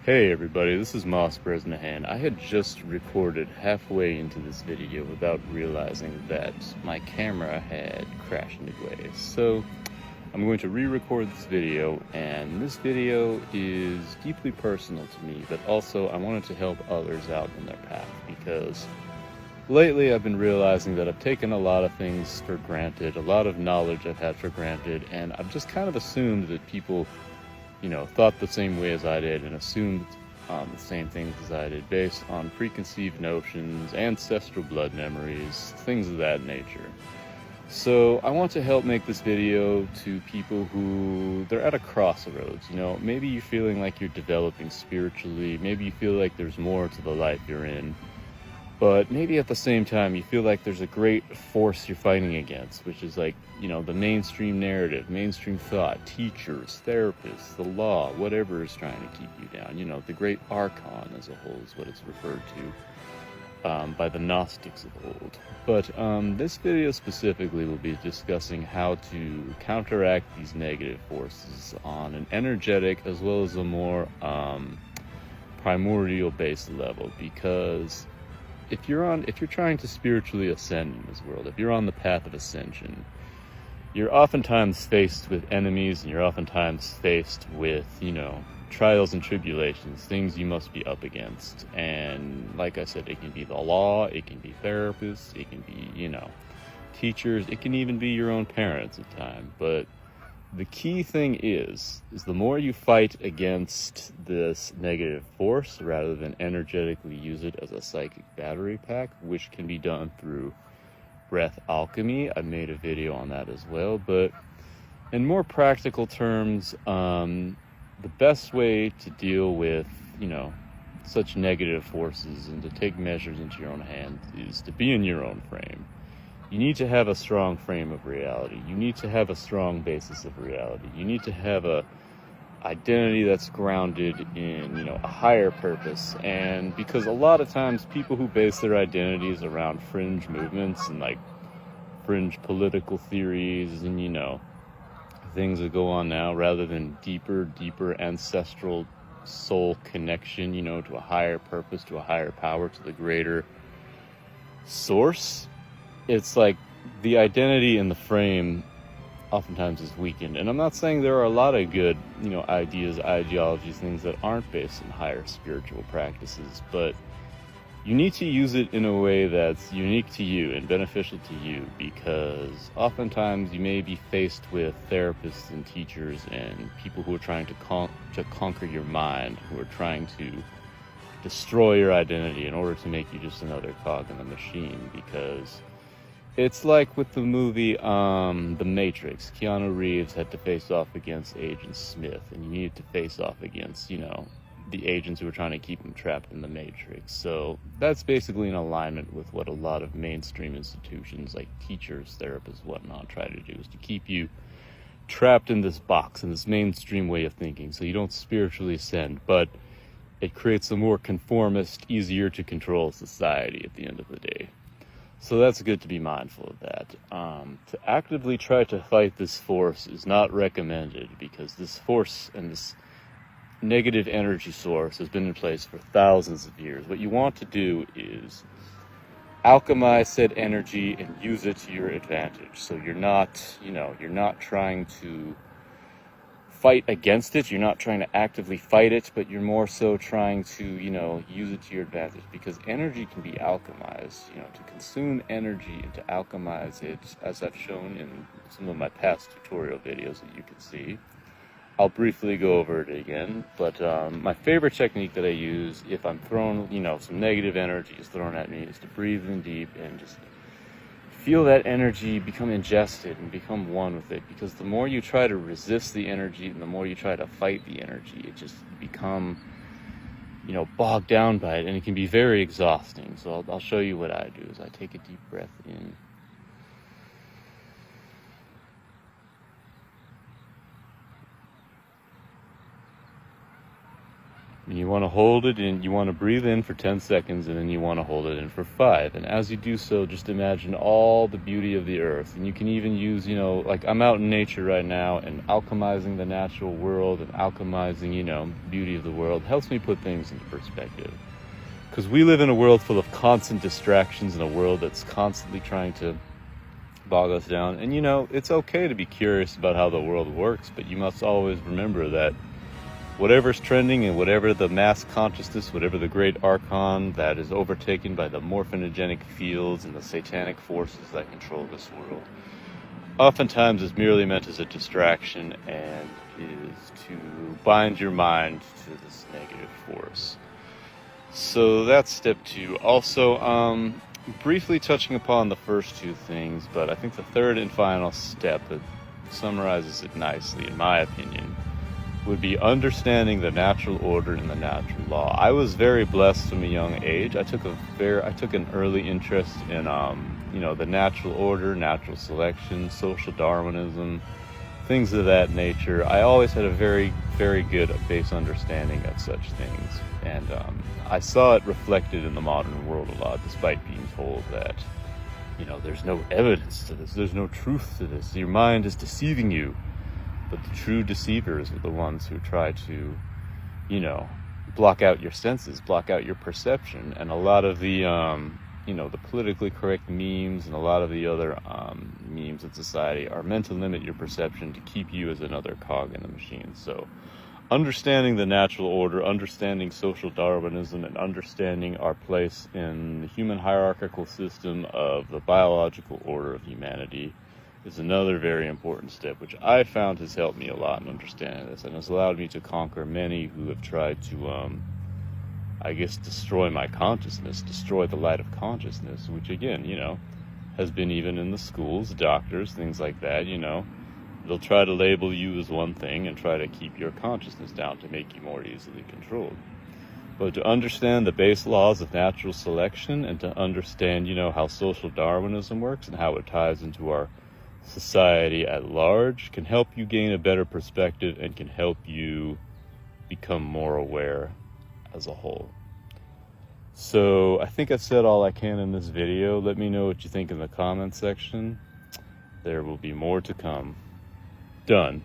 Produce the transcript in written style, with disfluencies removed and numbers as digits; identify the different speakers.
Speaker 1: Hey everybody, this is Mossbres in the hand. I had just recorded halfway into this video without realizing that my camera had crashed into glaze. So I'm going to re-record this video, and this video is deeply personal to me, but also I wanted to help others out in their path, because lately I've been realizing that I've taken a lot of things for granted, a lot of knowledge I've had for granted, and I've just kind of assumed that people thought the same way as I did and assumed the same things as I did based on preconceived notions, ancestral blood memories, things of that nature. So I want to help make this video to people who, they're at a crossroads. Maybe you're feeling like you're developing spiritually, maybe you feel like there's more to the life you're in, but maybe at the same time you feel like there's a great force you're fighting against, which is like, the mainstream narrative, mainstream thought, teachers, therapists, the law, whatever is trying to keep you down. The great Archon as a whole is what it's referred to by the Gnostics of old. But this video specifically will be discussing how to counteract these negative forces on an energetic as well as a more primordial based level, because if you're trying to spiritually ascend in this world, if you're on the path of ascension, you're oftentimes faced with enemies, and you're oftentimes faced with, trials and tribulations, things you must be up against. And like I said, it can be the law, it can be therapists, it can be, teachers, it can even be your own parents at times. But the key thing is the more you fight against this negative force rather than energetically use it as a psychic battery pack, which can be done through breath alchemy. I made a video on that as well. But in more practical terms, the best way to deal with, such negative forces and to take measures into your own hands is to be in your own frame. You need to have a strong frame of reality. You need to have a strong basis of reality. You need to have a identity that's grounded in, a higher purpose. And because a lot of times people who base their identities around fringe movements and like fringe political theories and, things that go on now, rather than deeper ancestral soul connection, to a higher purpose, to a higher power, to the greater source, it's like the identity in the frame oftentimes is weakened. And I'm not saying there are a lot of good, ideas, ideologies, things that aren't based in higher spiritual practices, but you need to use it in a way that's unique to you and beneficial to you, because oftentimes you may be faced with therapists and teachers and people who are trying to conquer your mind, who are trying to destroy your identity in order to make you just another cog in the machine. Because it's like with the movie The Matrix. Keanu Reeves had to face off against Agent Smith, and you needed to face off against, the agents who were trying to keep him trapped in the Matrix. So that's basically in alignment with what a lot of mainstream institutions like teachers, therapists, whatnot try to do, is to keep you trapped in this box, in this mainstream way of thinking, so you don't spiritually ascend. But it creates a more conformist, easier to control society at the end of the day. So that's good to be mindful of that. To actively try to fight this force is not recommended, because this force and this negative energy source has been in place for thousands of years. What you want to do is alchemize said energy and use it to your advantage. So you're not trying to fight against it, you're not trying to actively fight it, but you're more so trying to, use it to your advantage, because energy can be alchemized. To consume energy and to alchemize it, as I've shown in some of my past tutorial videos that you can see. I'll briefly go over it again, but my favorite technique that I use if I'm thrown, some negative energy is thrown at me, is to breathe in deep and just feel that energy become ingested and become one with it. Because the more you try to resist the energy and the more you try to fight the energy, it just become, bogged down by it, and it can be very exhausting. So I'll show you what I do. Is I take a deep breath in. And you want to hold it in, you want to breathe in for 10 seconds, and then you want to hold it in for 5. And as you do so, just imagine all the beauty of the earth. And you can even use, like I'm out in nature right now, and alchemizing the natural world and alchemizing, beauty of the world helps me put things into perspective. Because we live in a world full of constant distractions, in a world that's constantly trying to bog us down. And it's okay to be curious about how the world works, but you must always remember that whatever's trending and whatever the mass consciousness, whatever the great archon that is overtaken by the morphinogenic fields and the satanic forces that control this world, oftentimes is merely meant as a distraction and is to bind your mind to this negative force. So that's step 2. Also, briefly touching upon the first 2 things, but I think the third and final step that summarizes it nicely, in my opinion, would be understanding the natural order and the natural law. I was very blessed from a young age. I took an early interest in the natural order, natural selection, social Darwinism, things of that nature. I always had a very, very good base understanding of such things, and I saw it reflected in the modern world a lot, despite being told that there's no evidence to this, there's no truth to this, your mind is deceiving you. But the true deceivers are the ones who try to, block out your senses, block out your perception. And a lot of the, the politically correct memes and a lot of the other memes in society are meant to limit your perception to keep you as another cog in the machine. So understanding the natural order, understanding social Darwinism, and understanding our place in the human hierarchical system of the biological order of humanity is another very important step, which I found has helped me a lot in understanding this, and has allowed me to conquer many who have tried to, destroy my consciousness, destroy the light of consciousness, which again, has been even in the schools, doctors, things like that, They'll try to label you as one thing and try to keep your consciousness down to make you more easily controlled. But to understand the base laws of natural selection and to understand, how social Darwinism works and how it ties into our society at large can help you gain a better perspective and can help you become more aware as a whole. So I think I said all I can in this video. Let me know what you think in the comments section. There will be more to come. Done.